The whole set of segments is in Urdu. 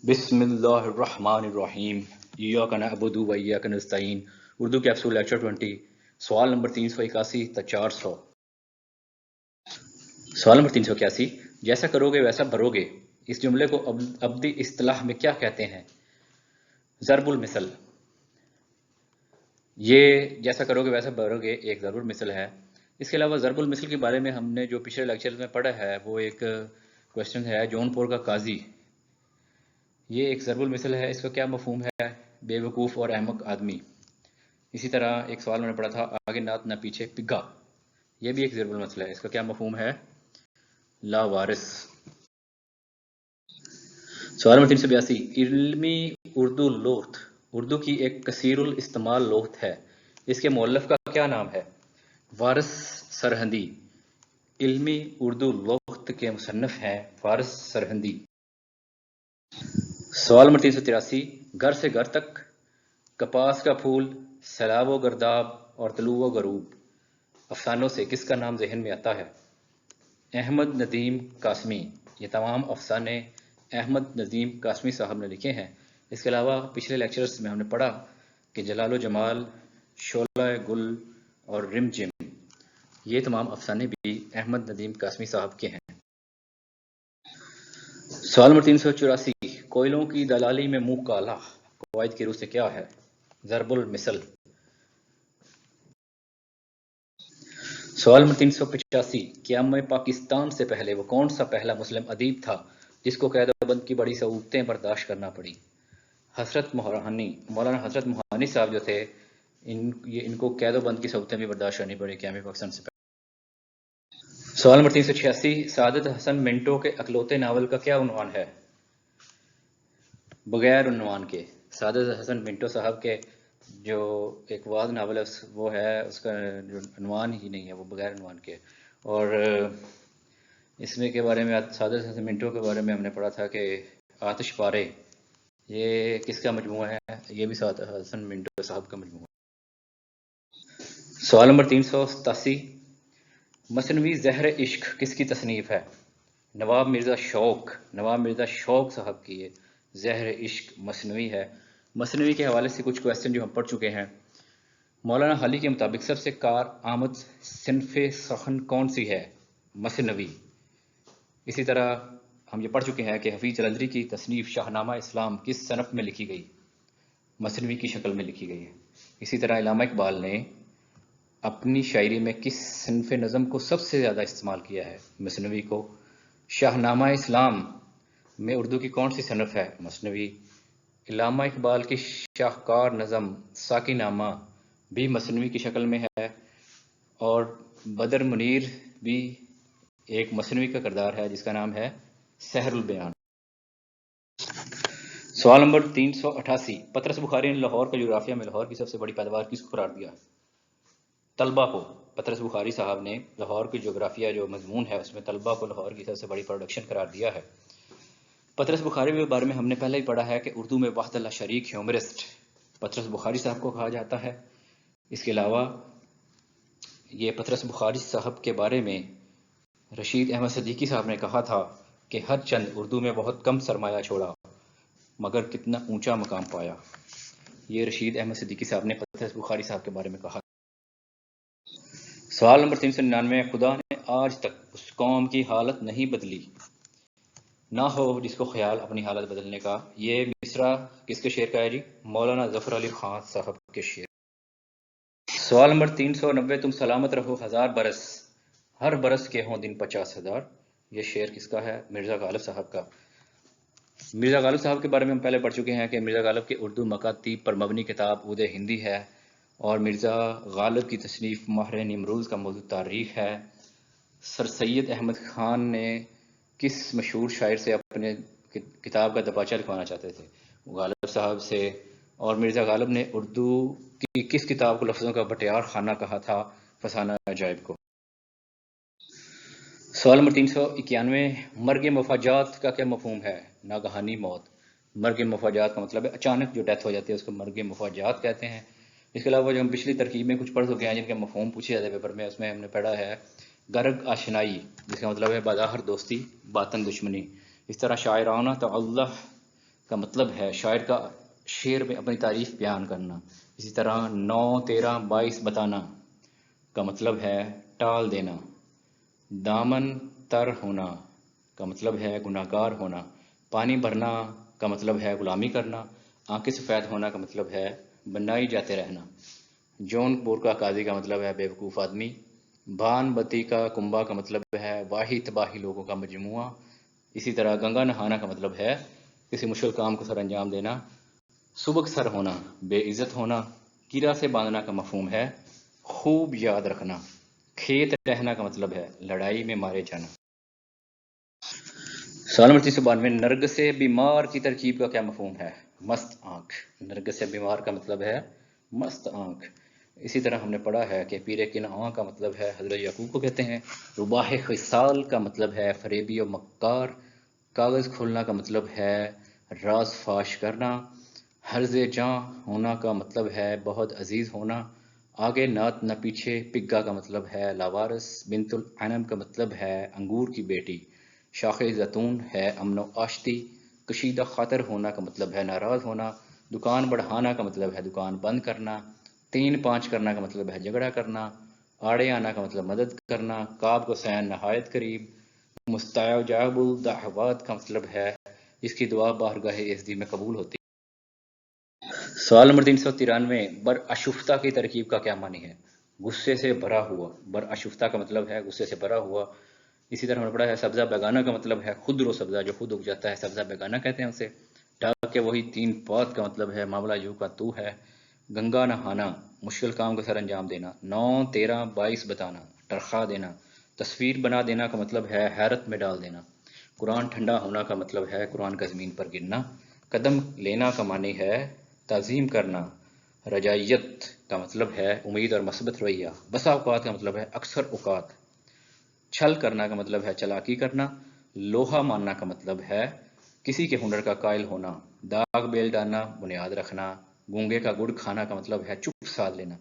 بسم اللہ الرحمن الرحیم ایاک نعبد و ایاک نستعین اردو کیپسول لیکچر 20 سوال نمبر 381 تا 400 سوال نمبر 381 جیسا کرو گے ویسا بھرو گے اس جملے کو ابدی اصطلاح میں کیا کہتے ہیں؟ ضرب المثل. یہ جیسا کرو گے ویسا بھرو گے ایک ضرب المثل ہے. اس کے علاوہ ضرب المثل کے بارے میں ہم نے جو پچھلے لیکچر میں پڑھا ہے وہ ایک کوشچن ہے جون پور کا قاضی. یہ ایک ضرب المثل ہے. اس کا کیا مفہوم ہے؟ بے وقوف اور احمق آدمی. اسی طرح ایک سوال میں نے پڑھا تھا آگے نعت نہ پیچھے پگا. یہ بھی ایک ضرب المثل ہے. اس کا کیا مفہوم ہے؟ لا وارث. سوال نمبر 382 علمی اردو لغت اردو کی ایک کثیر الاستعمال لغت ہے. اس کے مؤلف کا کیا نام ہے؟ وارث سرہندی. علمی اردو لغت کے مصنف ہیں وارث سرہندی. سوال نمبر 383 گھر سے گھر تک، کپاس کا پھول، سیلاب و گرداب اور طلوع و غروب افسانوں سے کس کا نام ذہن میں آتا ہے؟ احمد ندیم قاسمی. یہ تمام افسانے احمد ندیم قاسمی صاحب نے لکھے ہیں. اس کے علاوہ پچھلے لیکچرز میں ہم نے پڑھا کہ جلال و جمال، شعلہ گل اور رم جم یہ تمام افسانے بھی احمد ندیم قاسمی صاحب کے ہیں. سوال نمبر 384 کوئلوں کی دلالی میں منہ کالا قواعد کی روح سے کیا ہے؟ ضرب المثل. سوال نمبر 385 قیام پاکستان سے پہلے وہ کون سا پہلا مسلم ادیب تھا جس کو قید و بند کی بڑی صعوبتیں برداشت کرنا پڑی؟ حضرت موہانی. مولانا حضرت موہانی صاحب جو تھے ان کو قید و بند کی صعوبتیں بھی برداشت کرنی پڑی قیام پاکستان سے پہلے. سوال نمبر 386 سعادت حسن منٹو کے اکلوتے ناول کا کیا عنوان ہے؟ بغیر عنوان کے. سعادت حسن منٹو صاحب کے جو ایک واد ناول ہے وہ ہے، اس کا جو عنوان ہی نہیں ہے، وہ بغیر عنوان کے. اور اس میں کے بارے میں سعادت حسن منٹو کے بارے میں ہم نے پڑھا تھا کہ آتش پارے یہ کس کا مجموعہ ہے؟ یہ بھی سعادت حسن منٹو صاحب کا مجموعہ ہے. سوال نمبر 387 مثنوی زہر عشق کس کی تصنیف ہے؟ نواب مرزا شوق صاحب کی یہ زہر عشق مثنوی ہے. مثنوی کے حوالے سے کچھ کویسچن جو ہم پڑھ چکے ہیں. مولانا حالی کے مطابق سب سے کار آمد صنف سخن کون سی ہے؟ مثنوی. اسی طرح ہم یہ پڑھ چکے ہیں کہ حفیظ جلندری کی تصنیف شاہنامہ اسلام کس صنف میں لکھی گئی؟ مثنوی کی شکل میں لکھی گئی ہے. اسی طرح علامہ اقبال نے اپنی شاعری میں کس صنف نظم کو سب سے زیادہ استعمال کیا ہے؟ مثنوی کو. شاہنامہ اسلام میں اردو کی کون سی صنف ہے؟ مثنوی. علامہ اقبال کی شاہکار نظم ساقی نامہ بھی مثنوی کی شکل میں ہے، اور بدر منیر بھی ایک مثنوی کا کردار ہے جس کا نام ہے سحر البیان. سوال نمبر 388 پطرس بخاری نے لاہور کا جغرافیہ میں لاہور کی سب سے بڑی پیداوار کس کو قرار دیا؟ طلبہ کو. پطرس بخاری صاحب نے لاہور کی جغرافیہ جو مضمون ہے اس میں طلبہ کو لاہور کی سب سے بڑی پروڈکشن قرار دیا ہے. پطرس بخاری کے بارے میں ہم نے پہلے ہی پڑھا ہے کہ اردو میں وحدت اللہ شریک ہیومرسٹ پطرس بخاری صاحب کو کہا جاتا ہے. اس کے علاوہ یہ پطرس بخاری صاحب کے بارے میں رشید احمد صدیقی صاحب نے کہا تھا کہ ہر چند اردو میں بہت کم سرمایہ چھوڑا مگر کتنا اونچا مقام پایا. یہ رشید احمد صدیقی صاحب نے پطرس بخاری صاحب کے بارے میں کہا. سوال نمبر 399 خدا نے آج تک اس قوم کی حالت نہیں بدلی نہ ہو جس کو خیال اپنی حالت بدلنے کا. یہ مصرع کس کے شعر کا ہے جی؟ مولانا ظفر علی خان صاحب کے شعر. سوال نمبر 390 تم سلامت رہو ہزار برس ہر برس کے ہوں دن 50,000. یہ شعر کس کا ہے؟ مرزا غالب صاحب کا. مرزا غالب صاحب کے بارے میں ہم پہلے پڑھ چکے ہیں کہ مرزا غالب کی اردو مکاتیب پر مبنی کتاب عود ہندی ہے، اور مرزا غالب کی تصنیف ماہر نیمروز کا موضوع تاریخ ہے. سر سید احمد خان نے کس مشہور شاعر سے اپنے کتاب کا دباچہ لکھوانا چاہتے تھے؟ غالب صاحب سے. اور مرزا غالب نے اردو کی کس کتاب کو لفظوں کا بٹیار خانہ کہا تھا؟ فسانہ عجائب کو. سوال نمبر 391 مرگ مفاجات کا کیا مفہوم ہے؟ ناگہانی موت. مرگ مفاجات کا مطلب ہے اچانک جو ڈیتھ ہو جاتی ہے اس کو مرگ مفاجات کہتے ہیں. اس کے علاوہ جو ہم پچھلی ترکیب میں کچھ پڑھ چکے ہیں جن کے مفہوم پوچھے جاتے ہیں پیپر میں، اس میں ہم نے پڑھا ہے گرگ آشنائی جس کا مطلب ہے بظاہر دوستی باطن دشمنی. اس طرح شاعرانہ تعلق کا مطلب ہے شاعر کا شعر میں اپنی تعریف بیان کرنا. اسی طرح 9 13 22 بتانا کا مطلب ہے ٹال دینا. دامن تر ہونا کا مطلب ہے گناہگار ہونا. پانی بھرنا کا مطلب ہے غلامی کرنا. آنکھیں سفید ہونا کا مطلب ہے بنائی جاتے رہنا. جون پور کا قاضی کا مطلب ہے بیوقوف آدمی. بان بتی کا کنبہ کا مطلب ہے واہی تباہی لوگوں کا مجموعہ. اسی طرح گنگا نہانا کا مطلب ہے کسی مشکل کام کو سر انجام دینا. سبک سر ہونا بے عزت ہونا. کرا سے باندھنا کا مفہوم ہے خوب یاد رکھنا. کھیت رہنا کا مطلب ہے لڑائی میں مارے جانا. سوال نمبر 392. نرگس سے بیمار کی ترکیب کا کیا مفہوم ہے؟ مست آنکھ. نرگس سے بیمار کا مطلب ہے مست آنکھ. اسی طرح ہم نے پڑھا ہے کہ پیر کنعان کا مطلب ہے حضرت یعقوب کو کہتے ہیں. رباح خصال کا مطلب ہے فریبی و مکار. کاغذ کھولنا کا مطلب ہے راز فاش کرنا. حرز جاں ہونا کا مطلب ہے بہت عزیز ہونا. آگے نعت نہ پیچھے. پگا کا مطلب ہے لاوارث. بنت العنب کا مطلب ہے انگور کی بیٹی. شاخ زیتون ہے امن و آشتی. کشیدہ خاطر ہونا کا مطلب ہے ناراض ہونا. دکان بڑھانا کا مطلب ہے دکان بند کرنا. 3 5 کرنا کا مطلب ہے جھگڑا کرنا. آڑے آنا کا مطلب مدد کرنا. کعب کو سین نہایت قریب. مستجاب الدعوات کا مطلب ہے جس کی دعا بارگاہ عزتی میں قبول ہوتی. سوال نمبر 393. براشفتہ کی ترکیب کا کیا معنی ہے؟ غصے سے بھرا ہوا. براشفتہ کا مطلب ہے غصے سے بھرا ہوا. اسی طرح ہم نے پڑھا ہے سبزہ بیگانہ کا مطلب ہے خود رو سبزہ جو خود اگ جاتا ہے سبزہ بیگانہ کہتے ہیں اسے. ڈاک وہی 3 بات کا مطلب ہے معاملہ یوں کا تو ہے. گنگا نہانا مشکل کام کو سر انجام دینا. 9 13 22 بتانا ٹرخا دینا. تصویر بنا دینا کا مطلب ہے حیرت میں ڈال دینا. قرآن ٹھنڈا ہونا کا مطلب ہے قرآن کا زمین پر گرنا. قدم لینا کا معنی ہے تعظیم کرنا. رجائیت کا مطلب ہے امید اور مثبت رویہ. بسا اوقات کا مطلب ہے اکثر اوقات. چھل کرنا کا مطلب ہے چلاکی کرنا. لوہا ماننا کا مطلب ہے کسی کے ہنر کا قائل ہونا. داغ بیل ڈالنا بنیاد رکھنا. گونگے کا گڑ کھانا کا مطلب ہے چپ سادھ لینا.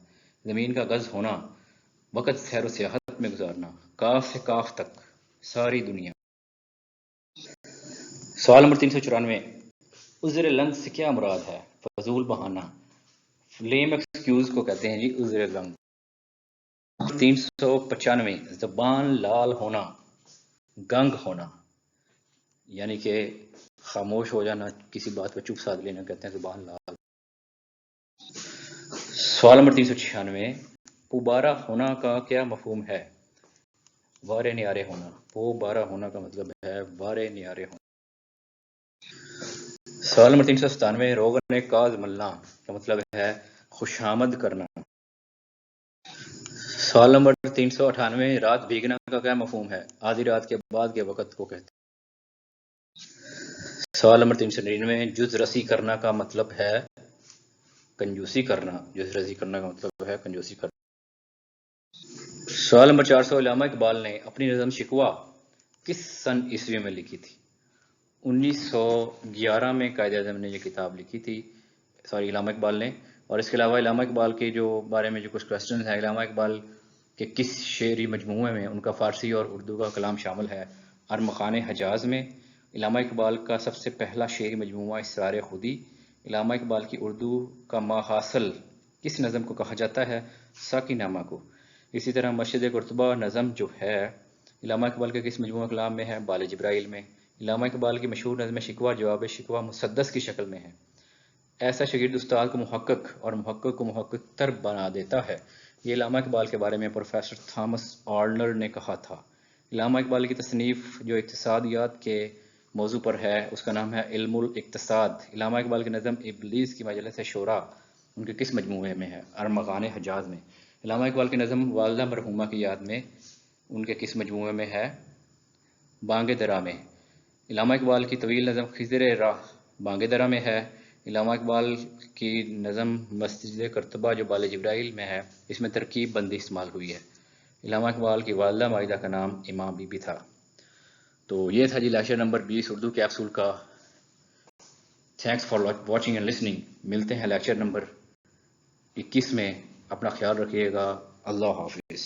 زمین کا غز ہونا وقت سیر و سیاحت میں گزارنا. کاف سے کاف تک ساری دنیا. سوال نمبر 394. عذر لنگ سے کیا مراد ہے؟ فضول بہانہ. لیم ایکسکیوز کو کہتے ہیں جی عذر لنگ. 395. زبان لال ہونا گنگ ہونا یعنی کہ خاموش ہو جانا کسی بات پر چپ سادھ لینا کہتے ہیں زبان لال. سوال نمبر 396. پوبارہ ہونا کا کیا مفہوم ہے؟ وارے نیارے ہونا. پوبارہ ہونا کا مطلب ہے وارے نیارے ہونا. سوال نمبر 397. روغن کاز ملنا کا مطلب ہے خوشامد کرنا. سوال نمبر 398. رات بھیگنا کا کیا مفہوم ہے؟ آدھی رات کے بعد کے وقت کو کہتے ہیں. سوال نمبر 399. جز رسی کرنا کا مطلب ہے کنجوسی کرنا. جز رسی کرنا کا مطلب ہے کنجوسی کرنا. سوال نمبر 400. علامہ اقبال نے اپنی نظم شکوہ کس سن عیسوی میں لکھی تھی؟ 1911 میں قائد اعظم نے یہ کتاب لکھی تھی. علامہ اقبال نے. اور اس کے علاوہ علامہ اقبال کے جو بارے میں جو کچھ کوسچنز ہیں علامہ اقبال کے کس شعری مجموعے میں ان کا فارسی اور اردو کا کلام شامل ہے؟ ارمغان حجاز میں. علامہ اقبال کا سب سے پہلا شعری مجموعہ اسرار خودی. علامہ اقبال کی اردو کا ماحاصل کس نظم کو کہا جاتا ہے؟ ساقی نامہ کو. اسی طرح مرشد قرطبہ نظم جو ہے علامہ اقبال کے کس مجموعہ کلام میں ہے؟ بال جبرائیل میں. علامہ اقبال کی مشہور نظم شکوہ جواب شکوہ مسدس کی شکل میں ہے. ایسا شاگرد استاد کو محقق اور محقق کو محقق تر بنا دیتا ہے. یہ علامہ اقبال کے بارے میں پروفیسر تھامس آرنر نے کہا تھا. علامہ اقبال کی تصنیف جو اقتصادیات کے موضوع پر ہے اس کا نام ہے علم الاقتصاد. علامہ اقبال کی نظم ابلیس کی مجلس شورا ان کے کس مجموعے میں ہے؟ ارمغان حجاز میں. علامہ اقبال کی نظم والدہ مرحومہ کی یاد میں ان کے کس مجموعے میں ہے؟ بانگ درا میں. علامہ اقبال کی طویل نظم خضر راہ بانگ درا میں ہے. علامہ اقبال کی نظم مسجد قرطبہ جو بال جبرائیل میں ہے اس میں ترکیب بندی استعمال ہوئی ہے. علامہ اقبال کی والدہ ماجدہ کا نام امام بی بی تھا. تو یہ تھا جی لیکچر نمبر 20 اردو کیپسول کا. Thanks for watching and listening. ملتے ہیں لیکچر نمبر 21 میں. اپنا خیال رکھیے گا. اللہ حافظ.